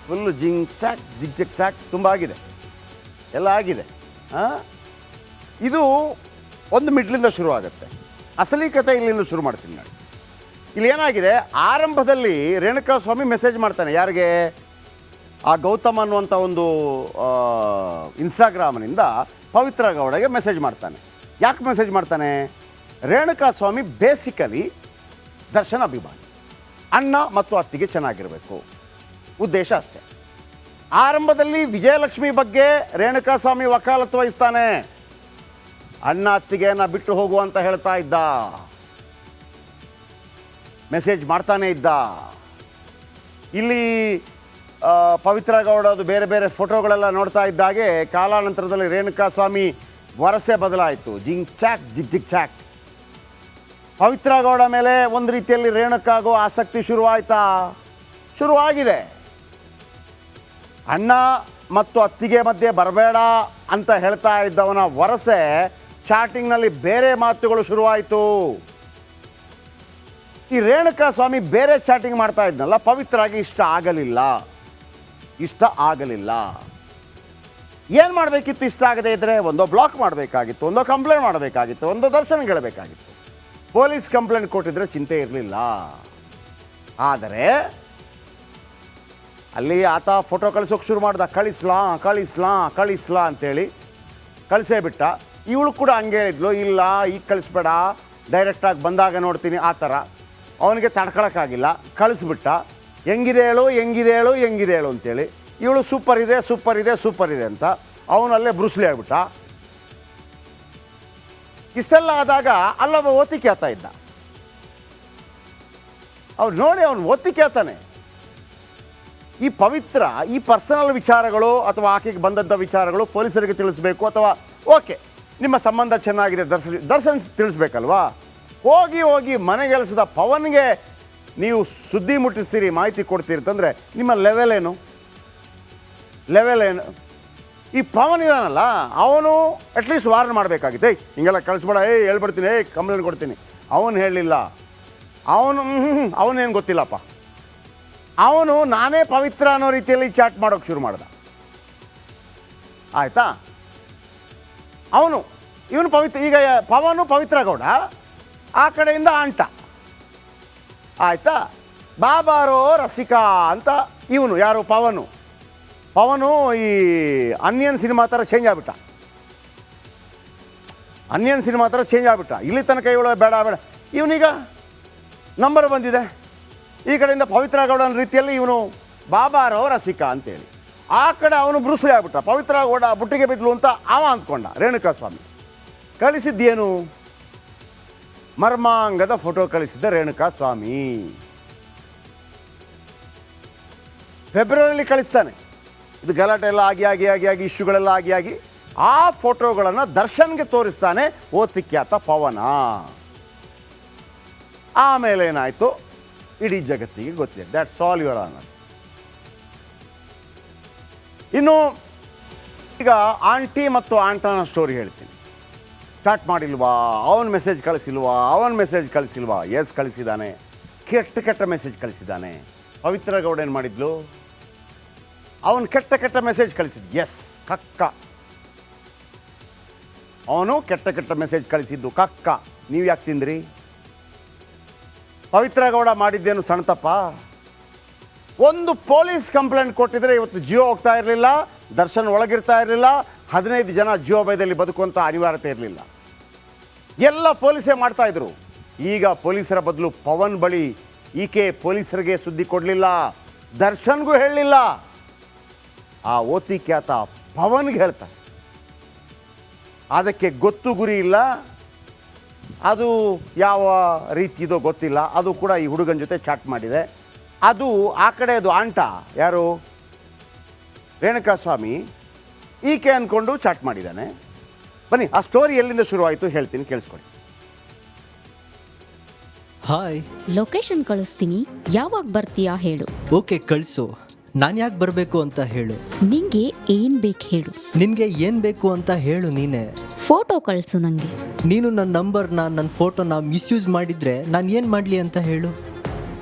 Full ಜಿಂಗ್ chalk ಜಿಗ್ ಜಿಗ್ chalk ತುಂಬ ಆಗಿದೆ, ಎಲ್ಲ ಆಗಿದೆ. ಇದು ಒಂದು ಮಿಡ್ಲಿಂದ ಶುರು ಆಗುತ್ತೆ. ಅಸಲಿ ಕಥೆ ಇಲ್ಲಿಂದ ಶುರು ಮಾಡ್ತೀನಿ ನಾನು. ಇಲ್ಲಿ ಏನಾಗಿದೆ, ಆರಂಭದಲ್ಲಿ ರೇಣುಕಾಸ್ವಾಮಿ ಮೆಸೇಜ್ ಮಾಡ್ತಾನೆ. ಯಾರಿಗೆ? ಆ ಗೌತಮ್ ಅನ್ನುವಂಥ ಒಂದು ಇನ್ಸ್ಟಾಗ್ರಾಮ್ನಿಂದ ಪವಿತ್ರ ಗೌಡಗೆ ಮೆಸೇಜ್ ಮಾಡ್ತಾನೆ. ಯಾಕೆ ಮೆಸೇಜ್ ಮಾಡ್ತಾನೆ? ರೇಣುಕಾಸ್ವಾಮಿ ಬೇಸಿಕಲಿ ದರ್ಶನ್ ಅಭಿಮಾನಿ, ಅಣ್ಣ ಮತ್ತು ಅತ್ತಿಗೆ ಚೆನ್ನಾಗಿರಬೇಕು, ಉದ್ದೇಶ ಅಷ್ಟೇ. ಆರಂಭದಲ್ಲಿ ವಿಜಯಲಕ್ಷ್ಮಿ ಬಗ್ಗೆ ರೇಣುಕಾಸ್ವಾಮಿ ವಕಾಲತ್ತು ವಹಿಸ್ತಾನೆ. ಅಣ್ಣ ಅತ್ತಿಗೆಯನ್ನು ಬಿಟ್ಟು ಹೋಗು ಅಂತ ಹೇಳ್ತಾ ಇದ್ದ, ಮೆಸೇಜ್ ಮಾಡ್ತಾನೆ ಇದ್ದ. ಇಲ್ಲಿ ಪವಿತ್ರ ಗೌಡದು ಬೇರೆ ಬೇರೆ ಫೋಟೋಗಳೆಲ್ಲ ನೋಡ್ತಾ ಇದ್ದಾಗೆ ಕಾಲಾನಂತರದಲ್ಲಿ ರೇಣುಕಾಸ್ವಾಮಿ ವರಸೆ ಬದಲಾಯಿತು. ಜಿಂಗ್ ಚಾಕ್ ಜಿಗ್ ಜಿಗ್ ಚಾಕ್. ಪವಿತ್ರ ಗೌಡ ಮೇಲೆ ಒಂದು ರೀತಿಯಲ್ಲಿ ರೇಣುಕಾಗೋ ಆಸಕ್ತಿ ಶುರುವಾಯಿತಾ? ಶುರುವಾಗಿದೆ. ಅಣ್ಣ ಮತ್ತು ಅತ್ತಿಗೆ ಮಧ್ಯೆ ಬರಬೇಡ ಅಂತ ಹೇಳ್ತಾ ಇದ್ದವನ ವರಸೆ ಚಾಟಿಂಗ್ನಲ್ಲಿ ಬೇರೆ ಮಾತುಗಳು ಶುರುವಾಯಿತು. ಈ ರೇಣುಕಾಸ್ವಾಮಿ ಬೇರೆ ಚಾಟಿಂಗ್ ಮಾಡ್ತಾ ಇದ್ನಲ್ಲ, ಪವಿತ್ರಾಗಿ ಇಷ್ಟ ಆಗಲಿಲ್ಲ. ಏನು ಮಾಡಬೇಕಿತ್ತು? ಇಷ್ಟ ಆಗದೆ ಇದ್ದರೆ ಒಂದೋ ಬ್ಲಾಕ್ ಮಾಡಬೇಕಾಗಿತ್ತು, ಒಂದೋ ಕಂಪ್ಲೇಂಟ್ ಮಾಡಬೇಕಾಗಿತ್ತು, ಒಂದೋ ದರ್ಶನ ಗೆಳಬೇಕಾಗಿತ್ತು. ಪೊಲೀಸ್ ಕಂಪ್ಲೇಂಟ್ ಕೊಟ್ಟಿದ್ರೆ ಚಿಂತೆ ಇರಲಿಲ್ಲ. ಆದರೆ ಅಲ್ಲಿ ಆತ ಫೋಟೋ ಕಳಿಸೋಕೆ ಶುರು ಮಾಡ್ದ. ಕಳಿಸ್ಲಾ ಅಂತೇಳಿ ಕಳಿಸೇ ಬಿಟ್ಟ. ಇವಳು ಕೂಡ ಹಂಗೆ ಹೇಳಿದ್ಲು, ಇಲ್ಲ ಈಗ ಕಳಿಸ್ಬೇಡ, ಡೈರೆಕ್ಟಾಗಿ ಬಂದಾಗ ನೋಡ್ತೀನಿ ಆ ಥರ. ಅವನಿಗೆ ತಡ್ಕೊಳಕ್ಕಾಗಿಲ್ಲ, ಕಳಿಸ್ಬಿಟ್ಟ. ಹೆಂಗಿದೆ ಹೇಳು ಅಂತೇಳಿ. ಇವಳು ಸೂಪರ್ ಇದೆ ಅಂತ ಅವನಲ್ಲೇ ಬ್ರುಸ್ಲಿ ಆಗ್ಬಿಟ್ಟ. ಇಷ್ಟೆಲ್ಲ ಆದಾಗ ಅಲ್ಲೊಬ್ಬ ಒತ್ತಿಗೆ ಆತ ಇದ್ದ. ಅವ್ರು ನೋಡಿ ಅವನು ಒತ್ತಿಗೆ ಆತಾನೆ. ಈ ಪವಿತ್ರ ಈ ಪರ್ಸನಲ್ ವಿಚಾರಗಳು ಅಥವಾ ಆಕೆಗೆ ಬಂದಂಥ ವಿಚಾರಗಳು ಪೊಲೀಸರಿಗೆ ತಿಳಿಸ್ಬೇಕು, ಅಥವಾ ಓಕೆ ನಿಮ್ಮ ಸಂಬಂಧ ಚೆನ್ನಾಗಿದೆ ದರ್ಶನ್ ತಿಳಿಸ್ಬೇಕಲ್ವಾ? ಹೋಗಿ ಮನೆಗೆಲಸದ ಪವನ್ಗೆ ನೀವು ಸುದ್ದಿ ಮುಟ್ಟಿಸ್ತೀರಿ, ಮಾಹಿತಿ ಕೊಡ್ತೀರಿ ಅಂತಂದರೆ ನಿಮ್ಮ ಲೆವೆಲ್ ಏನು? ಈ ಪವನ್ ಇದಾನಲ್ಲ, ಅವನು ಅಟ್ಲೀಸ್ಟ್ ವಾರ್ನ್ ಮಾಡಬೇಕಾಗಿತ್ತು. ಹಿಂಗೆಲ್ಲ ಕಳಿಸ್ಬೇಡ, ಹೇಳ್ಬಿಡ್ತೀನಿ, ಕಂಪ್ಲೇಂಟ್ ಕೊಡ್ತೀನಿ. ಅವನು ಹೇಳಲಿಲ್ಲ. ಅವನೇನು ಗೊತ್ತಿಲ್ಲಪ್ಪ. ಅವನು ನಾನೇ ಪವಿತ್ರ ಅನ್ನೋ ರೀತಿಯಲ್ಲಿ ಚಾಟ್ ಮಾಡೋಕ್ಕೆ ಶುರು ಮಾಡ್ದ. ಆಯಿತಾ? ಇವನು ಪವಿತ್ರ. ಈಗ ಪವನು ಪವಿತ್ರ ಗೌಡ, ಆ ಕಡೆಯಿಂದ ಅಂಟ. ಆಯಿತಾ? ಬಾಬಾರೋ ರಸಿಕಾ ಅಂತ ಇವನು ಯಾರು? ಪವನು ಈ ಅನ್ಯನ್ ಸಿನಿಮಾ ಥರ ಚೇಂಜ್ ಆಗಿಬಿಟ್ಟ. ಇಲ್ಲಿ ತನಕ ಇವಳು ಬೇಡ ಇವನೀಗ ನಂಬರ್ ಬಂದಿದೆ. ಈ ಕಡೆಯಿಂದ ಪವಿತ್ರ ಗೌಡನ ರೀತಿಯಲ್ಲಿ ಇವನು ಬಾಬಾರೋ ರಸಿಕಾ ಅಂತೇಳಿ. ಆ ಕಡೆ ಅವನು ಬ್ರೂಸ್ಲಿ ಆಗ್ಬಿಟ್ಟ. ಪವಿತ್ರ ಗೌಡ ಬುಟ್ಟಿಗೆ ಬಿದ್ಲು ಅಂತ ಅಂದ್ಕೊಂಡ. ರೇಣುಕಾಸ್ವಾಮಿ ಕಳಿಸಿದ್ದೇನು? ಮರ್ಮಾಂಗದ ಫೋಟೋ ಕಳಿಸಿದ್ದ ರೇಣುಕಾಸ್ವಾಮಿ. ಫೆಬ್ರವರಿಯಲ್ಲಿ ಕಳಿಸ್ತಾನೆ. ಇದು ಗಲಾಟೆ ಎಲ್ಲ ಆಗಿ ಇಶ್ಯೂಗಳೆಲ್ಲ ಆಗಿ ಆ ಫೋಟೋಗಳನ್ನು ದರ್ಶನ್ಗೆ ತೋರಿಸ್ತಾನೆ ಓತಿಕ್ಯಾತ ಪವನ. ಆಮೇಲೆ ಏನಾಯಿತು ಇಡೀ ಜಗತ್ತಿಗೆ ಗೊತ್ತಿದೆ. That's all your honour. ಇನ್ನು ಈಗ ಆಂಟಿ ಮತ್ತು ಆಂಟನ ಸ್ಟೋರಿ ಹೇಳ್ತೀನಿ. ಸ್ಟಾರ್ಟ್ ಮಾಡಿಲ್ವಾ? ಅವನ ಮೆಸೇಜ್ ಕಳಿಸಿಲ್ವಾ? ಎಸ್ ಕಳಿಸಿದ್ದಾನೆ. ಕೆಟ್ಟ ಮೆಸೇಜ್ ಕಳಿಸಿದ್ದಾನೆ. ಪವಿತ್ರ ಗೌಡ ಏನು ಮಾಡಿದ್ಲು? ಅವನು ಕೆಟ್ಟ ಮೆಸೇಜ್ ಕಳಿಸಿದ್ದು. ಎಸ್ ಕಕ್ಕ. ಅವನು ಕೆಟ್ಟ ಮೆಸೇಜ್ ಕಳಿಸಿದ್ದು ಕಕ್ಕ. ನೀವು ಯಾಕೆ ತಿಂದ್ರಿ? ಪವಿತ್ರ ಗೌಡ ಮಾಡಿದ್ದೇನು ಸಣ್ಣ ತಪ್ಪ? ಒಂದು ಪೊಲೀಸ್ ಕಂಪ್ಲೇಂಟ್ ಕೊಟ್ಟಿದ್ರೆ ಇವತ್ತು ಜೀವ ಹೋಗ್ತಾ ಇರಲಿಲ್ಲ, ದರ್ಶನ್ ಒಳಗಿರ್ತಾ ಇರಲಿಲ್ಲ, 15 ಜನ ಜೀವಭಯದಲ್ಲಿ ಬದುಕುವಂಥ ಅನಿವಾರ್ಯತೆ ಇರಲಿಲ್ಲ. ಎಲ್ಲ ಪೊಲೀಸೇ ಮಾಡ್ತಾಯಿದ್ರು. ಈಗ ಪೊಲೀಸರ ಬದಲು ಪವನ್ ಬಳಿ ಈಕೆ ಪೊಲೀಸರಿಗೆ ಸುದ್ದಿ ಕೊಡಲಿಲ್ಲ, ದರ್ಶನ್ಗೂ ಹೇಳಲಿಲ್ಲ. ಆ ಓತಿಕ್ಯಾತ ಪವನ್ಗೆ ಹೇಳ್ತಾರೆ. ಅದಕ್ಕೆ ಗೊತ್ತು ಗುರಿ ಇಲ್ಲ. ಅದು ಯಾವ ರೀತಿಯದೋ ಗೊತ್ತಿಲ್ಲ. ಅದು ಕೂಡ ಈ ಹುಡುಗನ ಜೊತೆ ಚಾಟ್ ಮಾಡಿದೆ. ಅದು ಆ ಕಡೆದು ಆಂಟ ಯಾರು? ರೇಣುಕಾಸ್ವಾಮಿ. ಈಕೆ ಅಂದ್ಕೊಂಡು ಚಾಟ್ ಮಾಡಿದ್ದಾನೆ. ಬನ್ನಿ ಆ ಸ್ಟೋರಿ ಎಲ್ಲಿಂದ ಶುರುವಾಯಿತು ಹೇಳ್ತೀನಿ, ಕೇಳಿಸ್ಕೊಳ್ಳಿ. ಹಾಯ್, ಲೊಕೇಶನ್ ಕಳಿಸ್ತೀನಿ, ಯಾವಾಗ ಬರ್ತೀಯಾ ಹೇಳು. ಓಕೆ ಕಳಿಸು. ನಾನು ಯಾಕೆ ಬರಬೇಕು ಅಂತ ಹೇಳು. ನಿಂಗೆ ಏನ್ ಬೇಕು ಹೇಳು. ನಿನಗೆ ಏನು ಬೇಕು ಅಂತ ಹೇಳು. ನೀನೇ ಫೋಟೋ ಕಳಿಸು ನನಗೆ. ನೀನು ನನ್ನ ನಂಬರ್ನ, ನನ್ನ ಫೋಟೋನ ಮಿಸ್ಯೂಸ್ ಮಾಡಿದರೆ ನಾನು ಏನು ಮಾಡಲಿ ಅಂತ ಹೇಳು.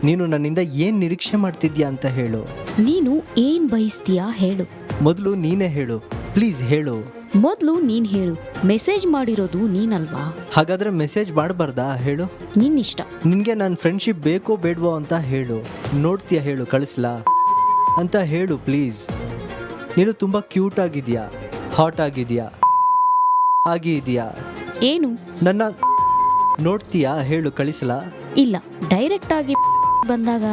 ನೀನು ನನ್ನಿಂದ ಏನು ನಿರೀಕ್ಷೆ ಮಾಡ್ತಿದ್ಯಾ ಅಂತ ಹೇಳು. ನೀನು ಏನ್ ಬಯಸ್ತೀಯಾ ಹೇಳು. ಮೊದಲು ನೀನೇ ಹೇಳು, ಪ್ಲೀಸ್ ಹೇಳು. ಮೊದಲು ನೀನ್ ಹೇಳು. ಮೆಸೇಜ್ ಮಾಡಿರೋದು ನೀನಲ್ವಾ? ಹಾಗಾದ್ರೆ ಮೆಸೇಜ್ ಮಾಡಬಾರ್ದಾ ಹೇಳು. ನಿನ್ನಿಷ್ಟ. ನಿನಗೆ ನನ್ನ ಫ್ರೆಂಡ್ಶಿಪ್ ಬೇಕೋ ಬೇಡವೋ ಅಂತ ಹೇಳು. ನೋಡ್ತೀಯಾ ಹೇಳು, ಕಳಿಸ್ಲಾ ಅಂತ ಹೇಳು ಪ್ಲೀಸ್. ನೀನು ತುಂಬ ಕ್ಯೂಟ್ ಆಗಿದೆಯಾ, ಹಾಟ್ ಆಗಿದೆಯಾ, ಆಗಿದೆಯಾ? ಏನು? ನನ್ನ ನೋಡ್ತೀಯಾ ಹೇಳು, ಕಳಿಸ್ಲಾ? ಇಲ್ಲ, ಡೈರೆಕ್ಟ್ ಆಗಿ ಬಂದಾಗ.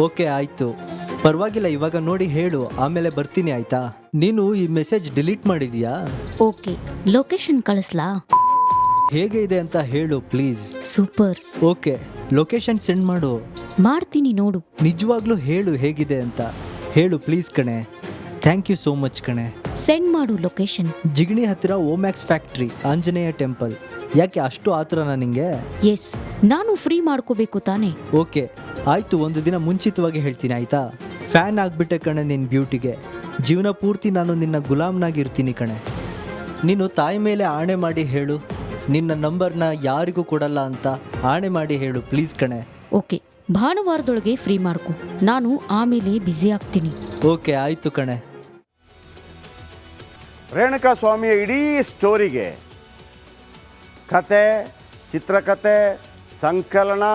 ಓಕೆ ಆಯಿತು, ಪರವಾಗಿಲ್ಲ. ಇವಾಗ ನೋಡಿ ಹೇಳು, ಆಮೇಲೆ ಬರ್ತೀನಿ ಆಯ್ತಾ? ನೀನು ಈ ಮೆಸೇಜ್ ಡಿಲೀಟ್ ಮಾಡಿದೀಯಾ? ಓಕೆ, ಲೊಕೇಶನ್ ಕಳಿಸ್ಲಾ? ಹೇಗೆ ಇದೆ ಅಂತ ಹೇಳು please. Super. Okay, location send ಮಾಡು. ಮಾಡ್ತೀನಿ ನೋಡು. ನಿಜವಾಗ್ಲೂ ಹೇಳು ಹೇಗಿದೆ ಅಂತ ಹೇಳು ಪ್ಲೀಸ್ ಕಣೆ. ಥ್ಯಾಂಕ್ ಯು ಸೋ ಮಚ್ ಕಣೆ. ಸೆಂಡ್ ಮಾಡು ಲೊಕೇಶನ್. ಜಿಗಣಿ ಹತ್ತಿರ ಓಮ್ಯಾಕ್ಸ್ ಫ್ಯಾಕ್ಟ್ರಿ, ಆಂಜನೇಯ ಟೆಂಪಲ್. ಯಾಕೆ ಅಷ್ಟು ಆತ್ರನಾ ನಿಂಗೆ? ಎಸ್, ನಾನು ಫ್ರೀ ಮಾಡ್ಕೋಬೇಕು ತಾನೆ. ಓಕೆ ಆಯಿತು, ಒಂದು ದಿನ ಮುಂಚಿತವಾಗಿ ಹೇಳ್ತೀನಿ ಆಯಿತಾ? ಫ್ಯಾನ್ ಆಗಿಬಿಟ್ಟೆ ಕಣೆ ನಿನ್ನ ಬ್ಯೂಟಿಗೆ. ಜೀವನ ಪೂರ್ತಿ ನಾನು ನಿನ್ನ ಗುಲಾಮ್ನಾಗಿರ್ತೀನಿ ಕಣೆ. ನೀನು ತಾಯಿ ಮೇಲೆ ಆಣೆ ಮಾಡಿ ಹೇಳು, ನಿನ್ನ ನಂಬರ್ನ ಯಾರಿಗೂ ಕೊಡಲ್ಲ ಅಂತ ಆಣೆ ಮಾಡಿ ಹೇಳು ಪ್ಲೀಸ್ ಕಣೆ. ಓಕೆ, ಭಾನುವಾರದೊಳಗೆ ಫ್ರೀ ಮಾಡ್ಕೊ. ನಾನು ಆಮೇಲೆ ಬ್ಯುಸಿ ಆಗ್ತೀನಿ. ಓಕೆ ಆಯಿತು ಕಣೆ. ರೇಣುಕಾ ಸ್ವಾಮಿಯ ಇಡೀ ಸ್ಟೋರಿಗೆ ಕತೆ, ಚಿತ್ರಕಥೆ, ಸಂಕಲನ,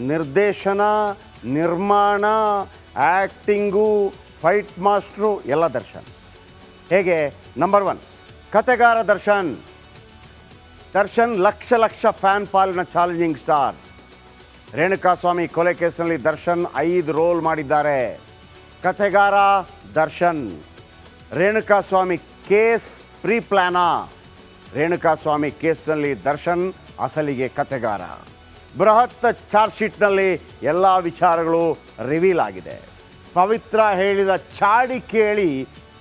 ನಿರ್ದೇಶನ, ನಿರ್ಮಾಣ, ಆ್ಯಕ್ಟಿಂಗು, ಫೈಟ್ ಮಾಸ್ಟ್ರು ಎಲ್ಲ ದರ್ಶನ್. ಹೇಗೆ? ನಂಬರ್ 1 ಕತೆಗಾರ ದರ್ಶನ್. ದರ್ಶನ್ ಲಕ್ಷ ಲಕ್ಷ ಫ್ಯಾನ್ ಪಾಲಿನ ಚಾಲೆಂಜಿಂಗ್ ಸ್ಟಾರ್. ರೇಣುಕಾ ಸ್ವಾಮಿ ಕೊಲೆ ಕೇಸ್ನಲ್ಲಿ ದರ್ಶನ್ 5 ರೋಲ್ ಮಾಡಿದ್ದಾರೆ. ಕತೆಗಾರ ದರ್ಶನ್. ರೇಣುಕಾ ಸ್ವಾಮಿ ಕೇಸ್ ಪ್ರೀ ಪ್ಲಾನಾ? ರೇಣುಕಾ ಸ್ವಾಮಿ ಕೇಸ್ನಲ್ಲಿ ದರ್ಶನ್ ಅಸಲಿಗೆ ಕತೆಗಾರ. ಬೃಹತ್ ಚಾರ್ಜ್ ಶೀಟ್ನಲ್ಲಿ ಎಲ್ಲ ವಿಚಾರಗಳು ರಿವೀಲ್ ಆಗಿದೆ. ಪವಿತ್ರ ಹೇಳಿದ ಚಾಡಿ ಕೇಳಿ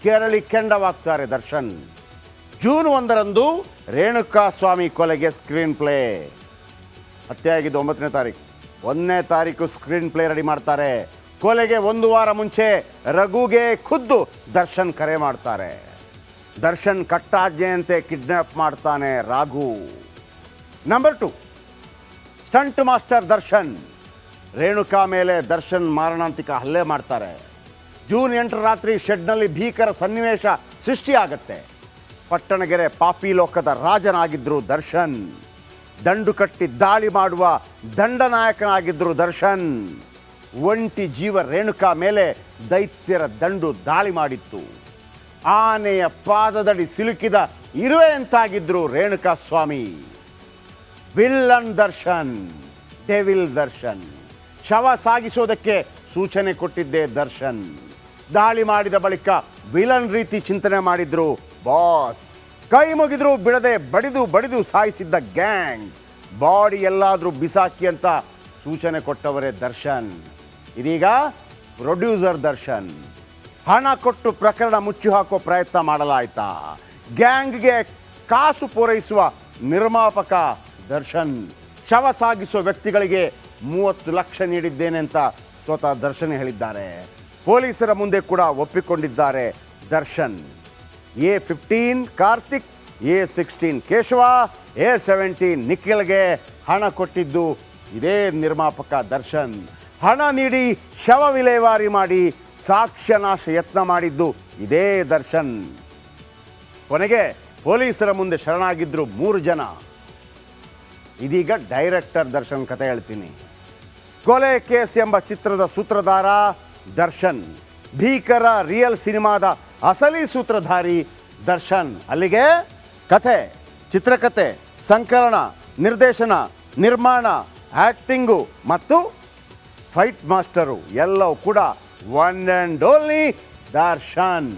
ಕೆರಳಿ ಕೆಂಡವಾಗ್ತಾರೆ ದರ್ಶನ್. ಜೂನ್ 1ರಂದು ರೇಣುಕಾ ಸ್ವಾಮಿ ಕೊಲೆಗೆ ಸ್ಕ್ರೀನ್ ಪ್ಲೇ. ಹತ್ಯೆ ಆಗಿದ್ದು 9ನೇ ತಾರೀಕು. 1ನೇ ತಾರೀಕು ಸ್ಕ್ರೀನ್ ಪ್ಲೇ ರೆಡಿ ಮಾಡ್ತಾರೆ. ಕೊಲೆಗೆ 1 ವಾರ ಮುಂಚೆ ರಘುಗೆ ಖುದ್ದು ದರ್ಶನ್ ಕರೆ ಮಾಡ್ತಾರೆ. ದರ್ಶನ್ ಕಟ್ಟಾಜ್ಞೆಯಂತೆ ಕಿಡ್ನ್ಯಾಪ್ ಮಾಡ್ತಾನೆ Raghu. Number 2 stunt master Darshan. Renuka ಮೇಲೆ ದರ್ಶನ್ ಮಾರಣಾಂತಿಕ ಹಲ್ಲೆ ಮಾಡ್ತಾರೆ. ಜೂನ್ 8ರ ರಾತ್ರಿ ಶೆಡ್ನಲ್ಲಿ ಭೀಕರ ಸನ್ನಿವೇಶ ಸೃಷ್ಟಿಯಾಗತ್ತೆ. ಪಟ್ಟಣಗೆರೆ ಪಾಪಿ ಲೋಕದ ರಾಜನಾಗಿದ್ದರು ದರ್ಶನ್. ದಂಡು ಕಟ್ಟಿ ದಾಳಿ ಮಾಡುವ ದಂಡನಾಯಕನಾಗಿದ್ದರು ದರ್ಶನ್. ಒಂಟಿ ಜೀವ ರೇಣುಕಾ ಮೇಲೆ ದೈತ್ಯರ ದಂಡು ದಾಳಿ ಮಾಡಿತ್ತು. ಆನೆಯ ಪಾದದಡಿ ಸಿಲುಕಿದ ಇರುವೆ ಅಂತಾಗಿದ್ದರು ರೇಣುಕಾ ಸ್ವಾಮಿ. Villain Darshan, devil Darshan. ಶವ ಸಾಗಿಸೋದಕ್ಕೆ ಸೂಚನೆ ಕೊಟ್ಟಿದ್ದೆ ದರ್ಶನ್. ದಾಳಿ ಮಾಡಿದ ಬಳಿಕ ವಿಲನ್ ರೀತಿ ಚಿಂತನೆ ಮಾಡಿದ್ರು ಬಾಸ್. ಕೈ ಮುಗಿದ್ರು ಬಿಡದೆ ಬಡಿದು ಬಡಿದು ಸಾಯಿಸಿದ್ದ ಗ್ಯಾಂಗ್. ಬಾಡಿ ಎಲ್ಲಾದರೂ ಬಿಸಾಕಿ ಅಂತ ಸೂಚನೆ ಕೊಟ್ಟವರೇ ದರ್ಶನ್. ಇದೀಗ ಪ್ರೊಡ್ಯೂಸರ್ ದರ್ಶನ್. ಹಣ ಕೊಟ್ಟು ಪ್ರಕರಣ ಮುಚ್ಚಿ ಹಾಕೋ ಪ್ರಯತ್ನ ಮಾಡಲಾಯ್ತಾ? ಗ್ಯಾಂಗ್ಗೆ ಕಾಸು ಪೂರೈಸುವ ನಿರ್ಮಾಪಕ ದರ್ಶನ್. ಶವ ಸಾಗಿಸುವ ವ್ಯಕ್ತಿಗಳಿಗೆ 30 ಲಕ್ಷ ನೀಡಿದ್ದೇನೆ ಅಂತ ಸ್ವತಃ ದರ್ಶನ್ ಹೇಳಿದ್ದಾರೆ. ಪೊಲೀಸರ ಮುಂದೆ ಕೂಡ ಒಪ್ಪಿಕೊಂಡಿದ್ದಾರೆ Darshan. A15 Karthik, A16 Keshava, A17 ನಿಖಿಲ್ಗೆ ಹಣ ಕೊಟ್ಟಿದ್ದು ಇದೇ ನಿರ್ಮಾಪಕ ದರ್ಶನ್. ಹಣ ನೀಡಿ ಶವ ವಿಲೇವಾರಿ ಮಾಡಿ ಸಾಕ್ಷ್ಯನಾಶ ಯತ್ನ ಮಾಡಿದ್ದು ಇದೇ ದರ್ಶನ್. ಕೊನೆಗೆ ಪೊಲೀಸರ ಮುಂದೆ ಶರಣಾಗಿದ್ದರು 3 ಜನ. ಇದೀಗ ಡೈರೆಕ್ಟರ್ ದರ್ಶನ್ ಕತೆ ಹೇಳ್ತೀನಿ. ಕೊಲೆ ಕೇಸ್ ಎಂಬ ಚಿತ್ರದ ಸೂತ್ರಧಾರ ದರ್ಶನ್. ಭೀಕರ ರಿಯಲ್ ಸಿನಿಮಾದ ಅಸಲಿ ಸೂತ್ರಧಾರಿ ದರ್ಶನ್. ಅಲ್ಲಿಗೆ ಕಥೆ, ಚಿತ್ರಕಥೆ, ಸಂಕಲನ, ನಿರ್ದೇಶನ, ನಿರ್ಮಾಣ, ಆ್ಯಕ್ಟಿಂಗು ಮತ್ತು ಫೈಟ್ ಮಾಸ್ಟರು ಎಲ್ಲವೂ ಕೂಡ ಒನ್ ಆ್ಯಂಡ್ ಓನ್ಲಿ ದರ್ಶನ್.